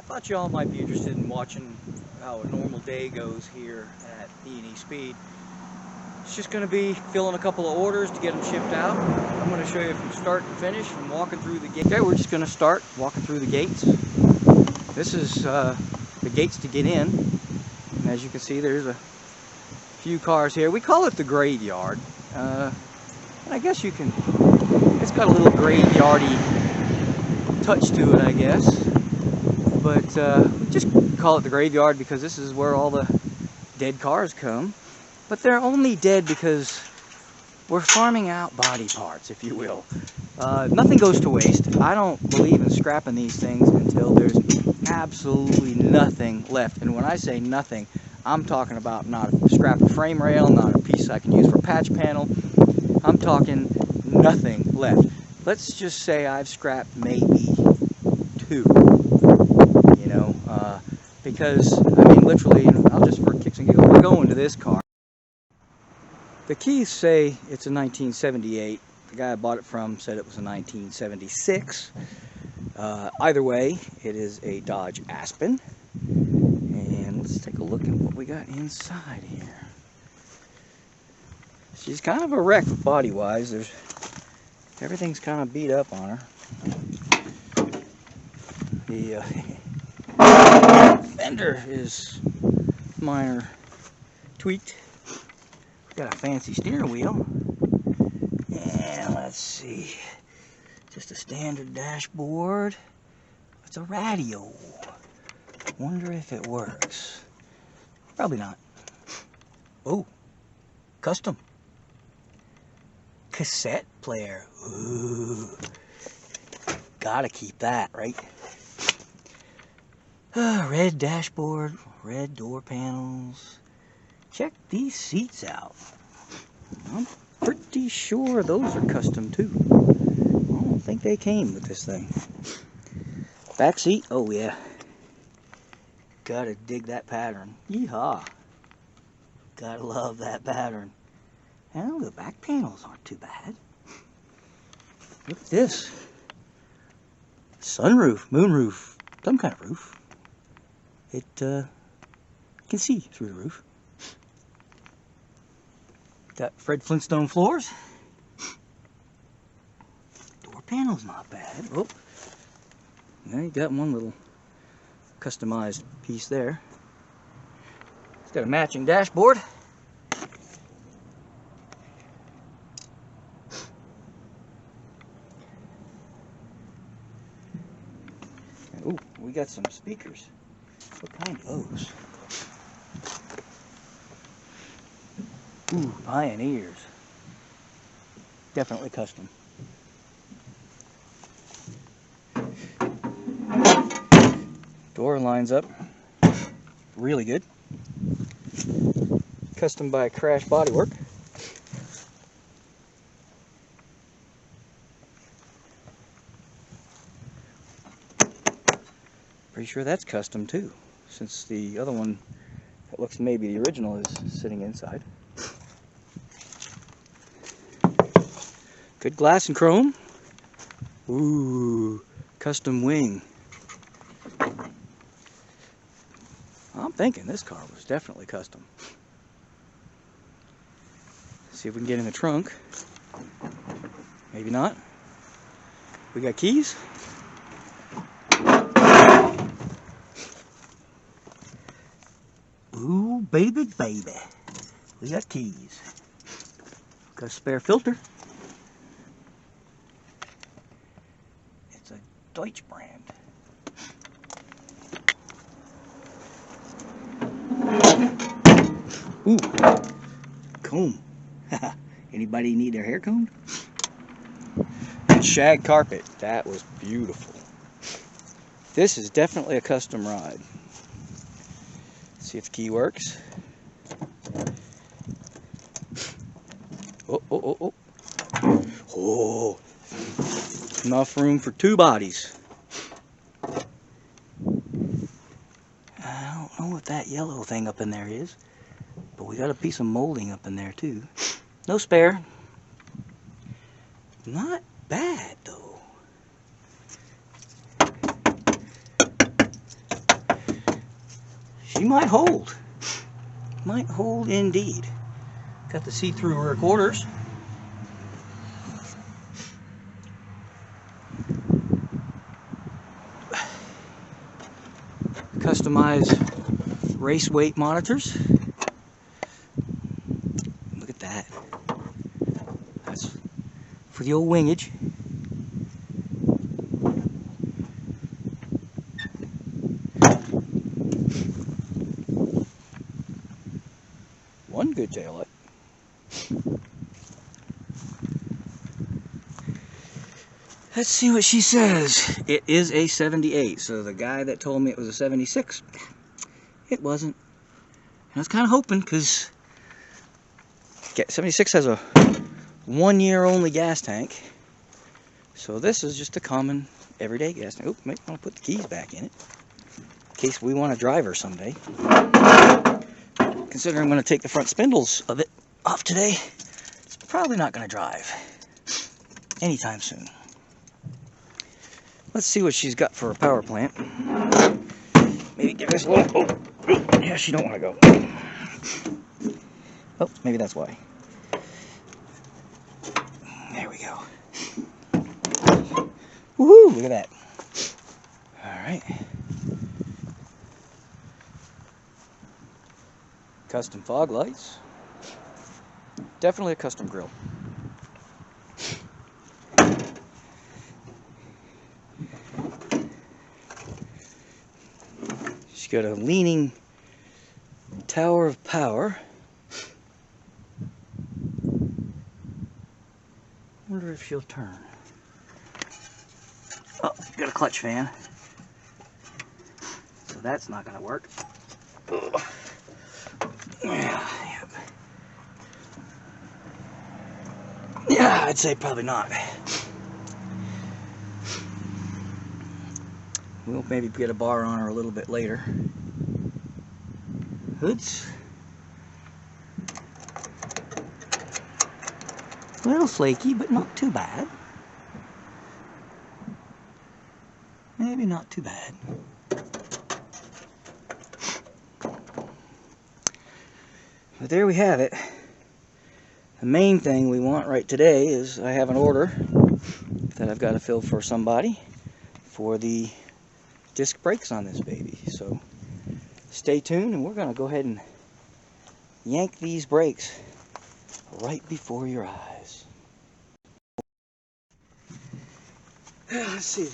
Thought y'all might be interested in watching how a normal day goes here at E&E Speed. It's just going to be filling a couple of orders to get them shipped out. I'm going to show you from start to finish, from walking through the gate. Okay, we're just going to start walking through the gates. This is the gates to get in. And as you can see, there's a few cars here. We call it the graveyard. And I guess you can, it's got a little graveyardy touch to it, I guess. But we just call it the graveyard because this is where all the dead cars come. But they're only dead because we're farming out body parts, if you will. Nothing goes to waste. I don't believe in scrapping these things until there's absolutely nothing left. And when I say nothing, I'm talking about not a scrap of frame rail, not a piece I can use for patch panel. I'm talking nothing left. Let's just say I've scrapped maybe 2. Because, I mean, literally, I'll just for kicks and giggles, we're going to this car. The keys say it's a 1978. The guy I bought it from said it was a 1976. Either way, it is a Dodge Aspen. And let's take a look at what we got inside here. She's kind of a wreck body-wise. Everything's kind of beat up on her. The fender is minor tweaked. Got a fancy steering wheel. And let's see. Just a standard dashboard. It's a radio. Wonder if it works. Probably not. Oh, custom. Cassette player. Ooh. Gotta keep that, right? Red dashboard, red door panels. Check these seats out. I'm pretty sure those are custom too. I don't think they came with this thing. Back seat, oh yeah. Gotta dig that pattern. Yeehaw. Gotta love that pattern. And the back panels aren't too bad. Look at this. Sunroof, moonroof, some kind of roof. It can see through the roof. Got Fred Flintstone floors. Door panel's not bad. Oh, now you got one little customized piece there. It's got a matching dashboard. Oh, we got some speakers. What kind of those? Ooh, Pioneers. Definitely custom. Door lines up really good. Custom by Crash Bodywork. Pretty sure that's custom too, since the other one that looks maybe the original is sitting inside. Good glass and chrome. Ooh, custom wing. I'm thinking this car was definitely custom. See if we can get in the trunk. Maybe not. We got keys. Ooh, baby, baby. We got keys. Got a spare filter. It's a Deutsch brand. Ooh, comb. Anybody need their hair combed? And shag carpet. That was beautiful. This is definitely a custom ride. See if the key works. Oh, oh, oh, oh. Oh, enough room for 2 bodies. I don't know what that yellow thing up in there is, but we got a piece of molding up in there too. No spare. Not bad though. she might hold. Might hold indeed. Got the see-through rear quarters. Customized race weight monitors. Look at that. That's for the old wingage. One good taillight. Let's see what she says. It is a 78, so the guy that told me it was a 76, it wasn't. And I was kind of hoping, because 76 has a 1 year only gas tank. So this is just a common everyday gas tank. Oop, might want to put the keys back in it, in case we want to drive her someday. Considering I'm going to take the front spindles of it off today, it's probably not going to drive anytime soon. Let's see what she's got for a power plant. Maybe give this a little... Oh, yeah, she don't want to go. Oh, maybe that's why. There we go. Woohoo! Look at that. Alright. Custom fog lights. Definitely a custom grill. She's got a leaning tower of power. Wonder if she'll turn. Oh, got a clutch fan. So that's not going to work. Ugh. Yeah, I'd say probably not. We'll maybe get a bar on her a little bit later. Hoods. A little flaky, but not too bad. Maybe not too bad. But there we have it. The main thing we want right today is I have an order that I've got to fill for somebody for the disc brakes on this baby. So stay tuned, and we're going to go ahead and yank these brakes right before your eyes. Let's see.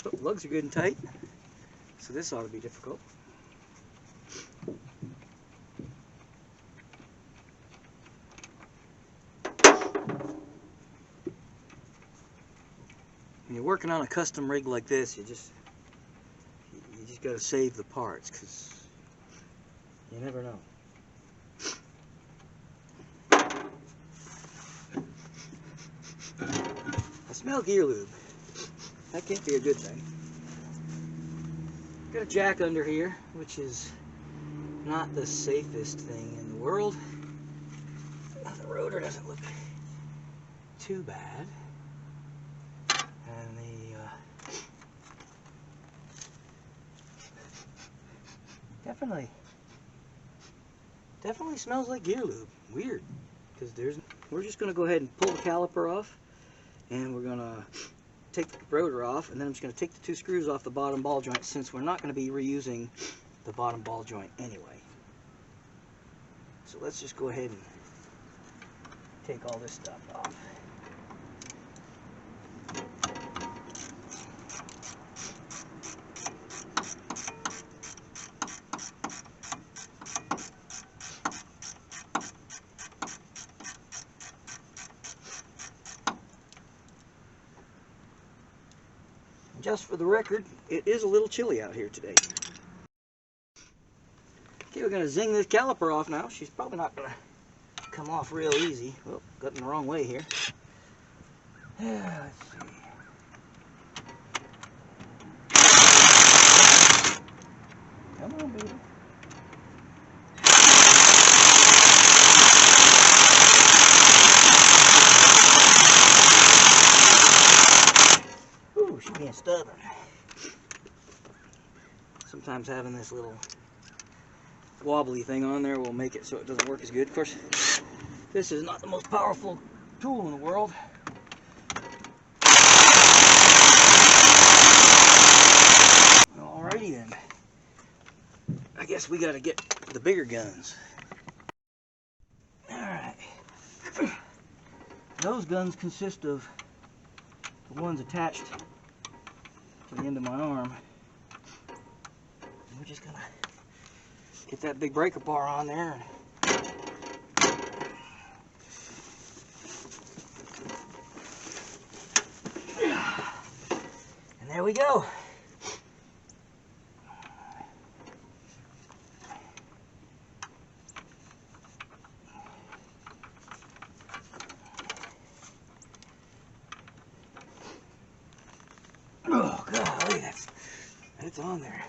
Oh, lugs are good and tight, so this ought to be difficult. When you're working on a custom rig like this, you just got to save the parts, because you never know. I smell gear lube. That can't be a good thing. Got a jack under here, which is not the safest thing in the world. The rotor doesn't look too bad. And the definitely smells like gear lube. Weird, because we're just going to go ahead and pull the caliper off, and we're going to take the rotor off, and then I'm just going to take the two screws off the bottom ball joint, since we're not going to be reusing the bottom ball joint anyway. So let's just go ahead and take all this stuff off. Just for the record, it is a little chilly out here today. Okay, we're going to zing this caliper off now. She's probably not going to come off real easy. Oh, got in the wrong way here. Yeah, let's see. Come on, baby. Ooh, she's being stubborn. Sometimes having this little wobbly thing on there will make it so it doesn't work as good. Of course, this is not the most powerful tool in the world. Alrighty then. I guess we gotta get the bigger guns. Alright. Those guns consist of the ones attached to the end of my arm. We're just gonna get that big breaker bar on there. And there we go. Oh golly, that's on there.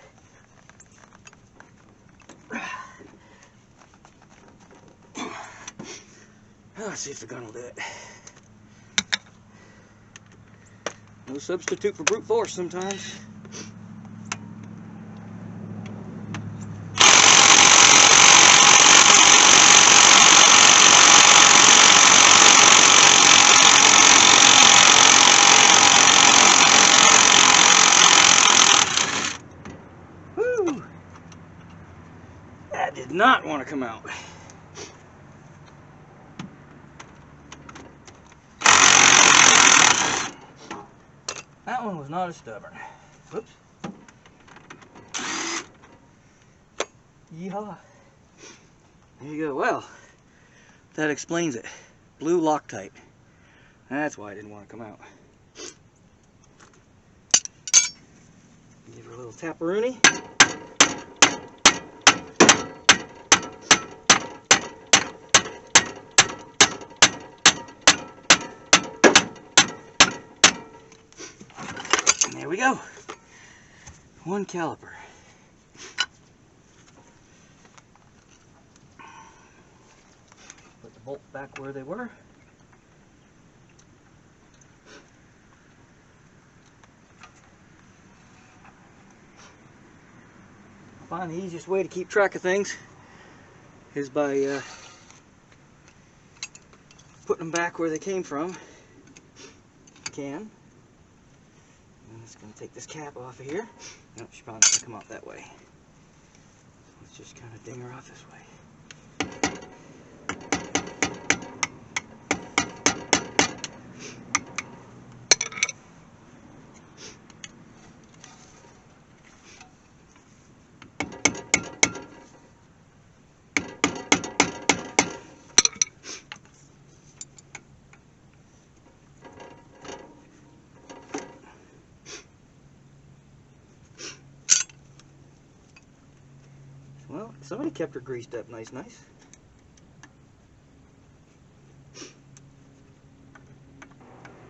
Let's see if the gun will do it. No substitute for brute force sometimes. Woo! That did not want to come out. That one was not as stubborn. Whoops. Yeehaw. There you go. Well, that explains it. Blue Loctite. That's why it didn't want to come out. Give her a little taparoonie. There we go. One caliper. Put the bolts back where they were. I find the easiest way to keep track of things is by putting them back where they came from. You can. I'm just going to take this cap off of here. No, she's probably going to come out that way. Let's just kind of ding her off this way. Well, somebody kept her greased up nice.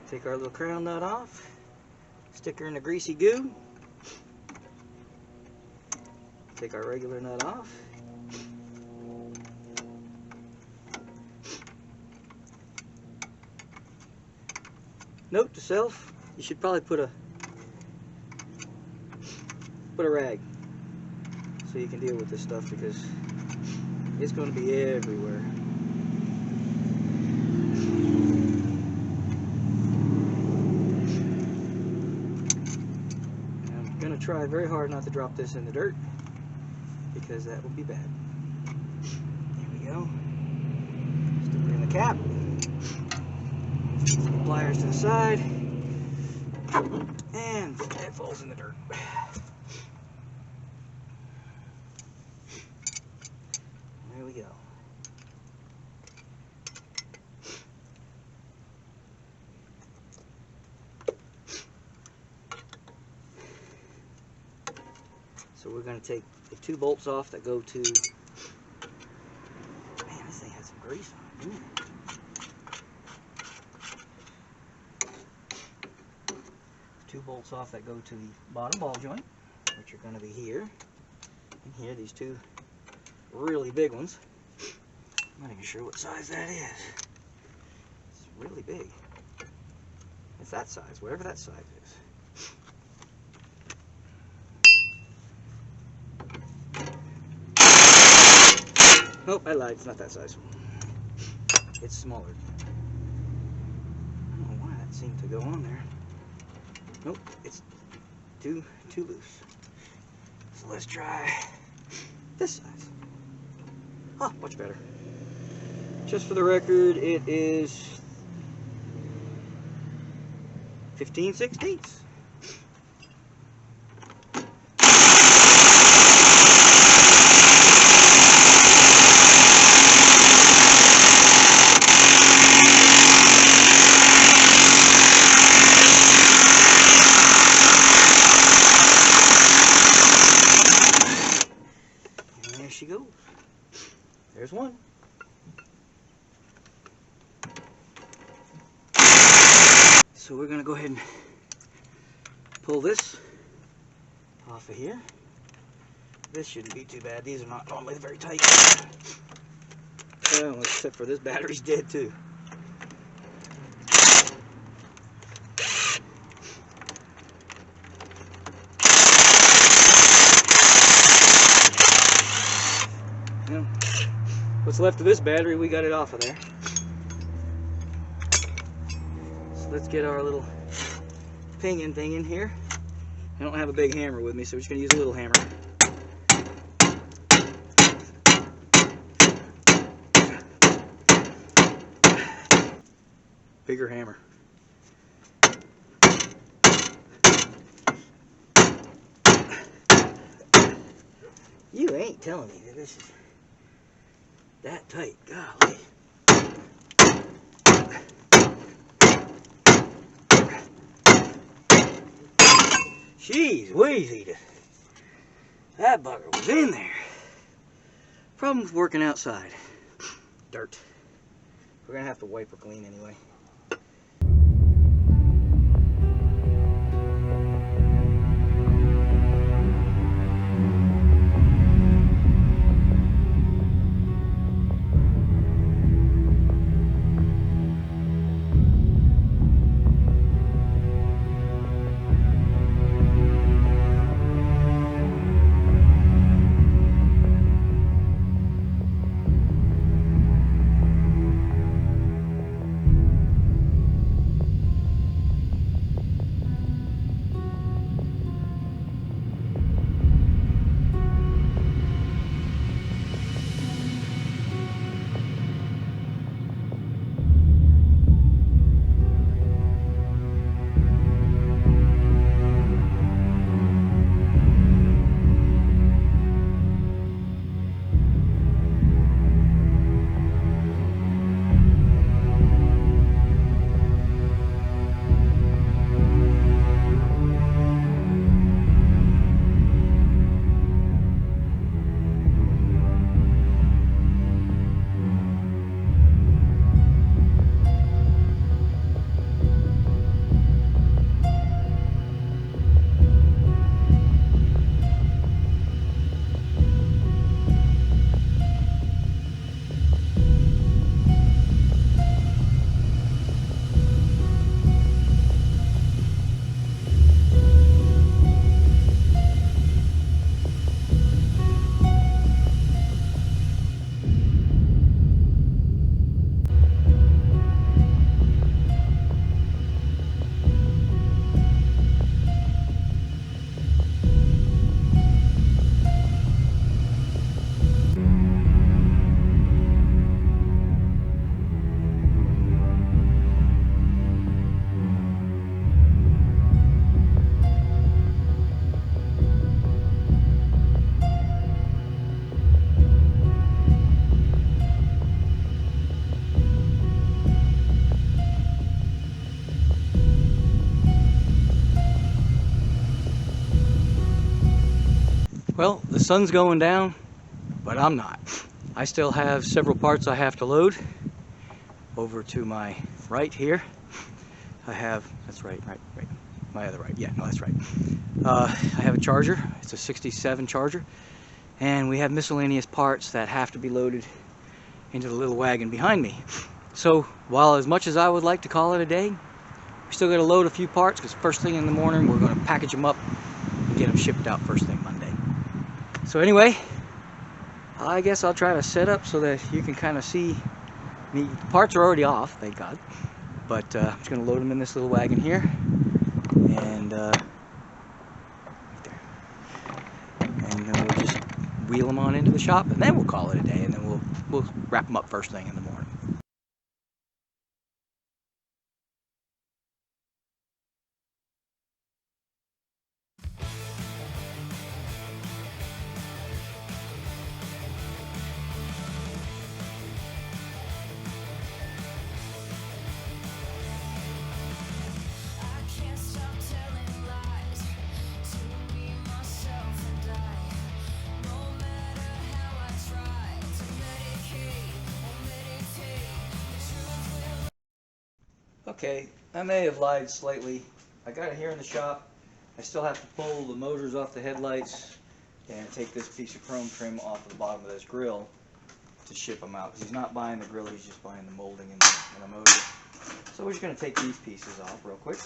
Take our little crown nut off, stick her in the greasy goo, take our regular nut off, note to self, you should probably put a rag so you can deal with this stuff, because it's going to be everywhere. I'm going to try very hard not to drop this in the dirt, because that would be bad. There we go. Stick it in the cap. Some pliers to the side. And it falls in the dirt. There we go. So we're going to take the 2 bolts off that go to... Man, this thing has some grease on it. 2 bolts off that go to the bottom ball joint, which are going to be here and here. These 2 really big ones. I'm not even sure what size that is. It's really big. It's that size, whatever that size is. Oh, I lied. It's not that size. It's smaller. I don't know why that seemed to go on there. Nope, it's too loose. So let's try this size. Oh, much better. Just for the record, it is 15/16. There she goes. There's one. So we're going to go ahead and pull this off of here. This shouldn't be too bad. These are not normally very tight. Well, except for this battery's dead too. Well, what's left of this battery, we got it off of there. So let's get our little pinion thing in here. I don't have a big hammer with me, so we're just going to use a little hammer. Bigger hammer. You ain't telling me that this is that tight. Golly. Jeez, Wheezy. That bugger was in there. Problem with working outside. Dirt. We're going to have to wipe her clean anyway. Well, the sun's going down, but I'm not. I still have several parts I have to load. Over to my right here, I have, that's right, my other right, yeah, no, that's right. I have a charger, it's a 67 charger, and we have miscellaneous parts that have to be loaded into the little wagon behind me. So, while as much as I would like to call it a day, we still got to load a few parts, because first thing in the morning, we're going to package them up and get them shipped out first thing Monday. So anyway, I guess I'll try to set up so that you can kind of see. The parts are already off, thank God. But I'm just going to load them in this little wagon here. And right there. And then we'll just wheel them on into the shop, and then we'll call it a day, and then we'll wrap them up first thing in the morning. Okay, I may have lied slightly. I got it here in the shop. I still have to pull the motors off the headlights and take this piece of chrome trim off of the bottom of this grill to ship them out. Because he's not buying the grill, he's just buying the molding and the motor. So we're just going to take these pieces off real quick.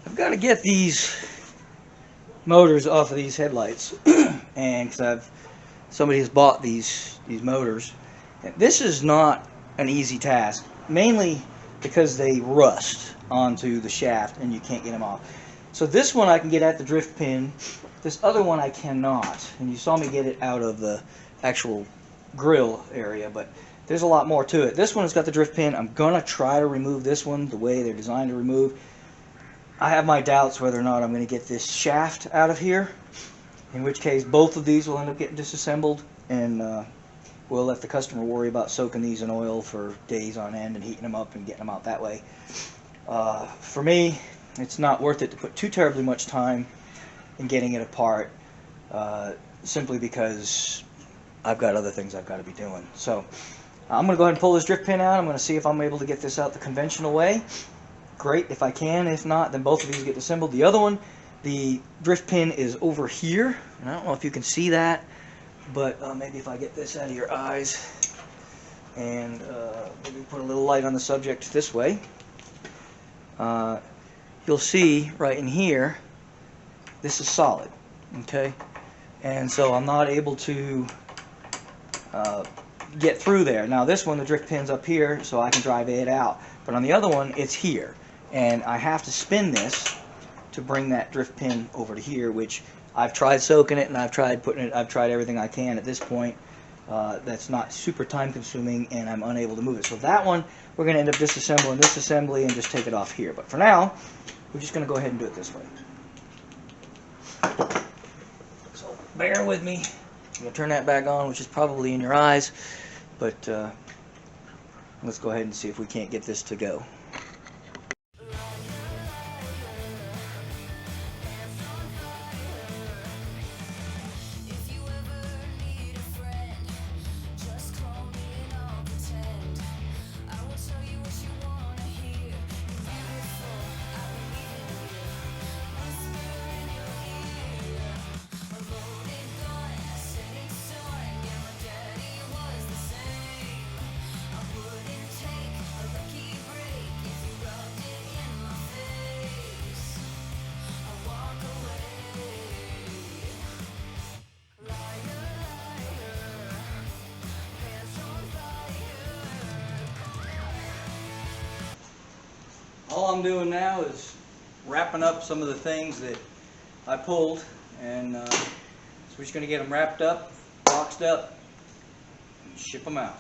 I've got to get these motors off of these headlights, and because somebody has bought these motors. And this is not an easy task, mainly because they rust onto the shaft and you can't get them off. So this one I can get at the drift pin. This other one I cannot, and you saw me get it out of the actual grill area, but there's a lot more to it. This one has got the drift pin. I'm gonna try to remove this one the way they're designed to remove. I have my doubts whether or not I'm going to get this shaft out of here, in which case both of these will end up getting disassembled, and we'll let the customer worry about soaking these in oil for days on end and heating them up and getting them out that way. For me, it's not worth it to put too terribly much time in getting it apart, simply because I've got other things I've got to be doing. So I'm going to go ahead and pull this drift pin out. I'm going to see if I'm able to get this out the conventional way. Great if I can. If not, then both of these get assembled. The other one, the drift pin is over here. And I don't know if you can see that, but maybe if I get this out of your eyes and maybe put a little light on the subject this way, you'll see right in here, this is solid, okay? And so I'm not able to get through there. Now this one, the drift pin's up here, so I can drive it out. But on the other one, it's here. And I have to spin this to bring that drift pin over to here, which I've tried soaking it and I've tried putting it, I've tried everything I can at this point. That's not super time consuming, and I'm unable to move it. So that one, we're going to end up disassembling this assembly and just take it off here. But for now, we're just going to go ahead and do it this way. So bear with me. I'm going to turn that back on, which is probably in your eyes. But let's go ahead and see if we can't get this to go. All I'm doing now is wrapping up some of the things that I pulled, and so we're just going to get them wrapped up, boxed up, and ship them out.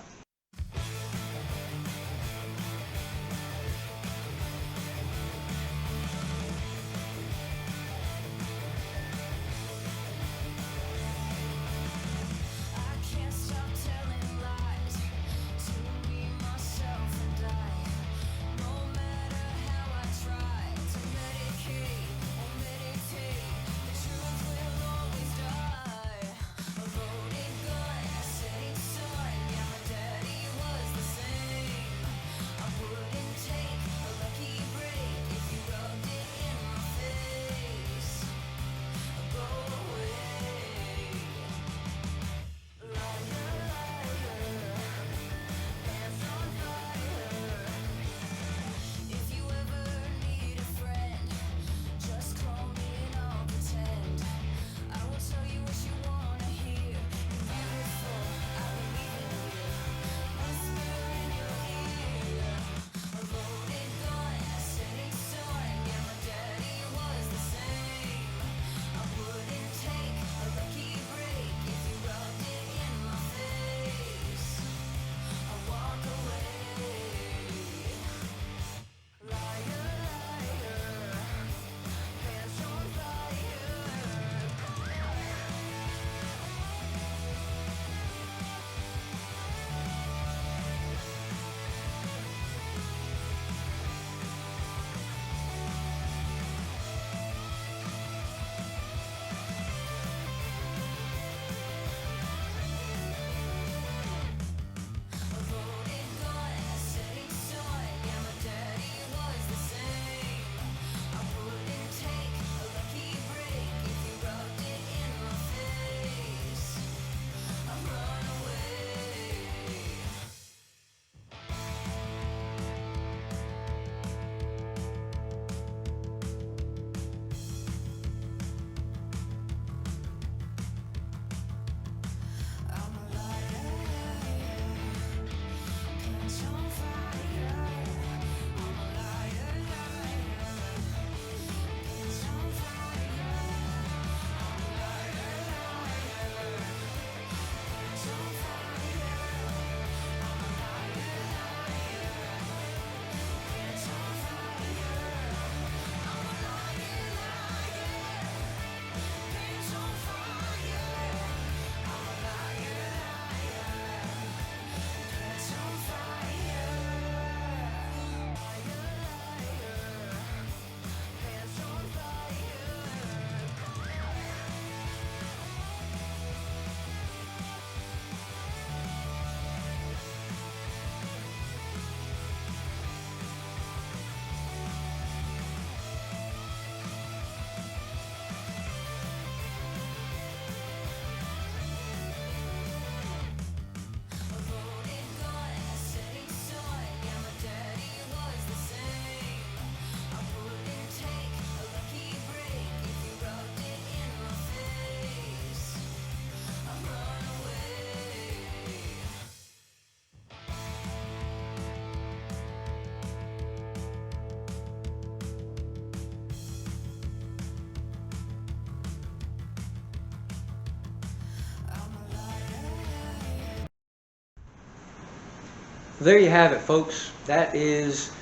There you have it, folks. That is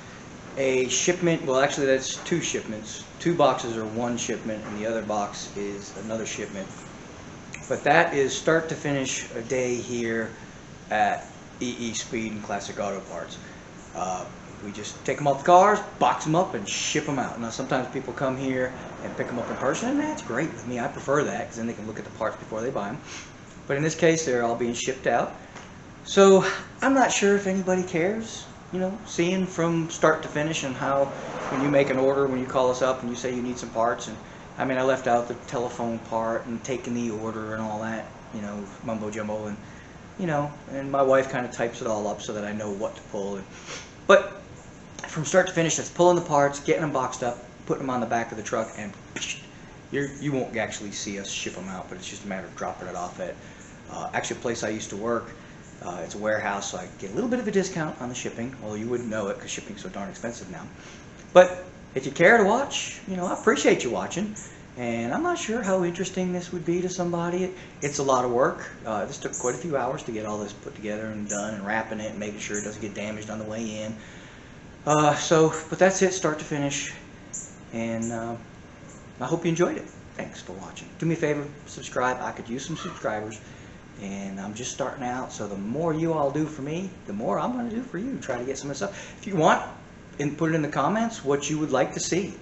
a shipment. Well, actually that's 2 shipments. 2 boxes are 1 shipment and the other box is another shipment. But that is start to finish a day here at EE Speed and Classic Auto Parts. We just take them off the cars, box them up, and ship them out. Now sometimes people come here and pick them up in person, and that's great with me. I prefer that because then they can look at the parts before they buy them. But in this case, they're all being shipped out. So I'm not sure if anybody cares, you know, seeing from start to finish and how when you make an order, when you call us up and you say you need some parts, and I mean I left out the telephone part and taking the order and all that, you know, mumbo jumbo, and you know, and my wife kind of types it all up so that I know what to pull. But from start to finish, that's pulling the parts, getting them boxed up, putting them on the back of the truck, and you won't actually see us ship them out, but it's just a matter of dropping it off at actually a place I used to work. It's a warehouse, so I get a little bit of a discount on the shipping, although you wouldn't know it because shipping's so darn expensive now. But if you care to watch, you know, I appreciate you watching. And I'm not sure how interesting this would be to somebody. It's a lot of work. This took quite a few hours to get all this put together and done and wrapping it and making sure it doesn't get damaged on the way in. But that's it, start to finish. And I hope you enjoyed it. Thanks for watching. Do me a favor, subscribe. I could use some subscribers. And I'm just starting out, so the more you all do for me, the more I'm going to do for you. Try to get some of the stuff. If you want, put it in the comments what you would like to see.